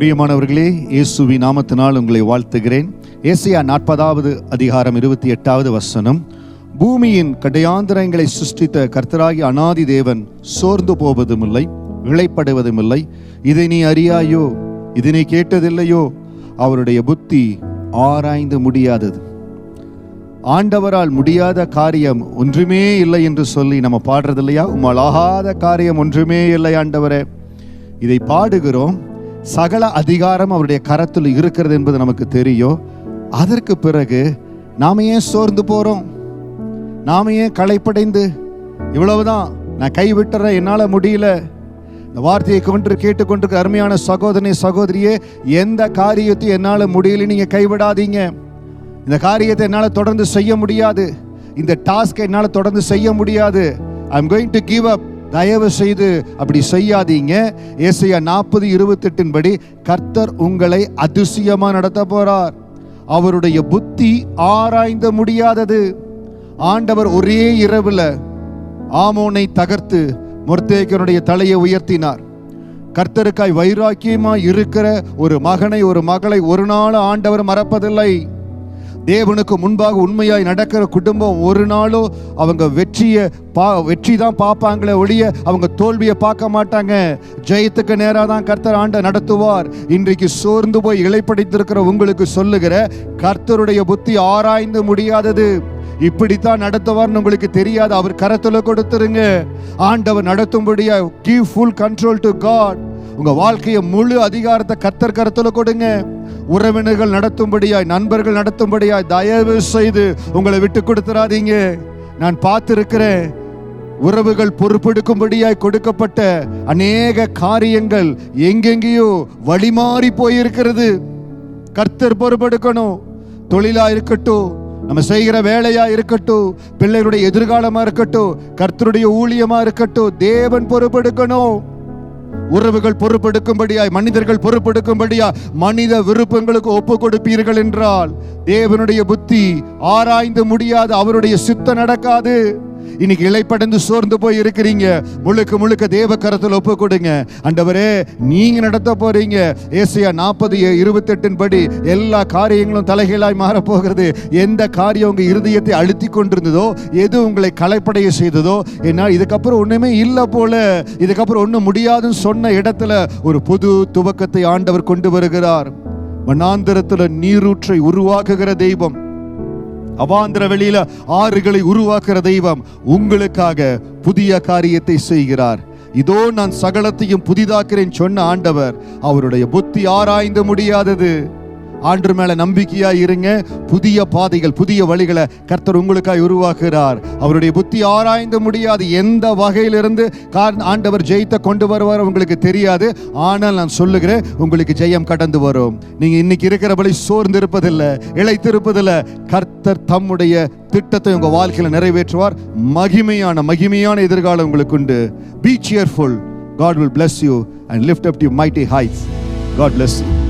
பிரியமானவர்களே, இயேசுவின் நாமத்தினால் உங்களை வாழ்த்துகிறேன். ஏசாயா 40வது அதிகாரம் 28வது வசனம். பூமியின் கடையாந்திரங்களை சிருஷ்டித்த கர்த்தராகிய அநாதி தேவன் சோர்ந்து போவதுமில்லை, இளைப்படுவதுமில்லை. இதை நீ அறியாயோ? இதனை கேட்டதில்லையோ? அவருடைய புத்தி ஆராய்ந்து முடியாதது. ஆண்டவரால் முடியாத காரியம் ஒன்றுமே இல்லை என்று சொல்லி நம்ம பாடுறது இல்லையா? உம்மால் ஆகாத காரியம் ஒன்றுமே இல்லை ஆண்டவரே. இதை பாடுகிறோம். சகல அதிகாரம் அவருடைய கரத்தில் இருக்கிறது என்பது நமக்கு தெரியும். அதற்கு பிறகு நாம ஏன் சோர்ந்து போறோம்? நாம ஏன் களைப்படைந்து இவ்வளவுதான் நான் கைவிட்டுறேன், என்னால முடியல? இந்த வார்த்தையை கேட்டுக்கொண்டிருக்க அருமையான சகோதரனே, சகோதரியே, எந்த காரியத்தையும் என்னால முடியல நீங்க கைவிடாதீங்க. இந்த காரியத்தை என்னால தொடர்ந்து செய்ய முடியாது, இந்த டாஸ்கை என்னால தொடர்ந்து செய்ய முடியாது, I am going to give up. தயவு செய்து அப்படி செய்யாதீங்க. ஏசாயா 40:28 படி கர்த்தர் உங்களை அதிசயமா நடத்த போறார். அவருடைய புத்தி ஆராய்ந்து முடியாதது. ஆண்டவர் ஒரே இரவுல ஆமோனை தகர்த்து மொர்தேக்காயுடைய தலையை உயர்த்தினார். கர்த்தருக்காய் வைராக்கியமாய் இருக்கிற ஒரு மகனை, ஒரு மகளை ஒரு நாள் ஆண்டவர் மறப்பதில்லை. தேவனுக்கு முன்பாக உண்மையாய் நடக்கிற குடும்பம் ஒரு நாளும் அவங்க வெற்றி தான் பார்ப்பாங்களே ஒழிய அவங்க தோல்வியை பார்க்க மாட்டாங்க. ஜெயத்துக்கு நேராக தான் கர்த்தர் நடத்துவார். இன்றைக்கு சோர்ந்து போய் இளைப்படைத்திருக்கிற உங்களுக்கு சொல்லுகிற, கர்த்தருடைய புத்தி ஆராய்ந்து முடியாதது. இப்படித்தான் நடத்துவார்னு உங்களுக்கு தெரியாது. அவர் கரத்துல கொடுத்துருங்க. ஆண்டவர் நடத்தும்படியா give full control to God. உங்க வாழ்க்கையை முழு அதிகாரத்தை கர்த்தர் கரத்துல கொடுங்க. உறவினர்கள் நடத்தும்படியாய், நண்பர்கள் நடத்தும்படியாய் தயவு செய்து உங்களை விட்டு கொடுத்துறாதீங்க. நான் பார்த்திருக்கிறேன், உறவுகள் பொறுப்பெடுக்கும்படியாய் கொடுக்கப்பட்ட அநேக காரியங்கள் எங்கெங்கேயோ வழிமாறி போயிருக்கிறது. கர்த்தர் பொறுப்பெடுக்கணும். தொழிலா இருக்கட்டும், நம்ம செய்கிற வேலையா இருக்கட்டும், பிள்ளைகளுடைய எதிர்காலமா இருக்கட்டும், கர்த்தருடைய ஊழியமா இருக்கட்டும், தேவன் பொறுப்பெடுக்கணும். உறவுகள் பொறுப்பெடுக்கும்படியாய், மனிதர்கள் பொறுப்பெடுக்கும்படியாய் மனித விருப்பங்களுக்கு ஒப்பு கொடுப்பீர்கள் என்றால் தேவனுடைய புத்தி ஆராய்ந்து முடியாது, அவருடைய சித்தம் நடக்காது. இன்னைக்கு இளைப்படைந்து சோர்ந்து போய் இருக்கிறீங்க, முழுக்க முழுக்க தேவ கரத்தில் ஒப்பு கொடுங்க. ஆண்டவரே, நீங்க நடத்த போறீங்க. ஏசாயா 40:28 படி எல்லா காரியங்களும் தலைகீழாய் மாறப்போகிறது. எந்த காரியம் உங்க இருதயத்தை அழுத்தி கொண்டிருந்ததோ, எது உங்களை களைப்படைய செய்ததோ, ஏன்னா இதுக்கப்புறம் ஒண்ணுமே இல்லை போல, இதுக்கப்புறம் ஒண்ணும் முடியாதுன்னு சொன்ன இடத்துல ஒரு புது துவக்கத்தை ஆண்டவர் கொண்டு வருகிறார். வனாந்திரத்துல நீரூற்றை உருவாக்குகிற தெய்வம், அவாந்திர வெளியில ஆறுகளை உருவாக்குற தெய்வம் உங்களுக்காக புதிய காரியத்தை செய்கிறார். இதோ நான் சகலத்தையும் புதிதாக்குறேன் சொன்ன ஆண்டவர், அவருடைய புத்தி ஆராய்ந்து முடியாதது. ஆண்டு மேல நம்பிக்கையா இருங்க. புதிய பாதைகள், புதிய வழிகளை கர்த்தர் உங்களுக்காய் உருவாக்குகிறார். அவருடைய புத்தி ஆராய்ந்து முடியாது. எந்த வகையிலிருந்து ஆண்டவர் ஜெயத்தை கொண்டு வருவார் உங்களுக்கு தெரியாது. ஆனால் நான் சொல்லுகிறேன், உங்களுக்கு ஜெயம் கடந்து வரும். நீங்க இன்னைக்கு இருக்கிறபடி சோர்ந்து இருப்பதில்லை, இளைத்திருப்பதில்லை. கர்த்தர் தம்முடைய திட்டத்தை உங்க வாழ்க்கையில நிறைவேற்றுவார். மகிமையான எதிர்காலம் உங்களுக்கு உண்டு. Be cheerful. God will bless you and lift up to mighty heights. God bless you.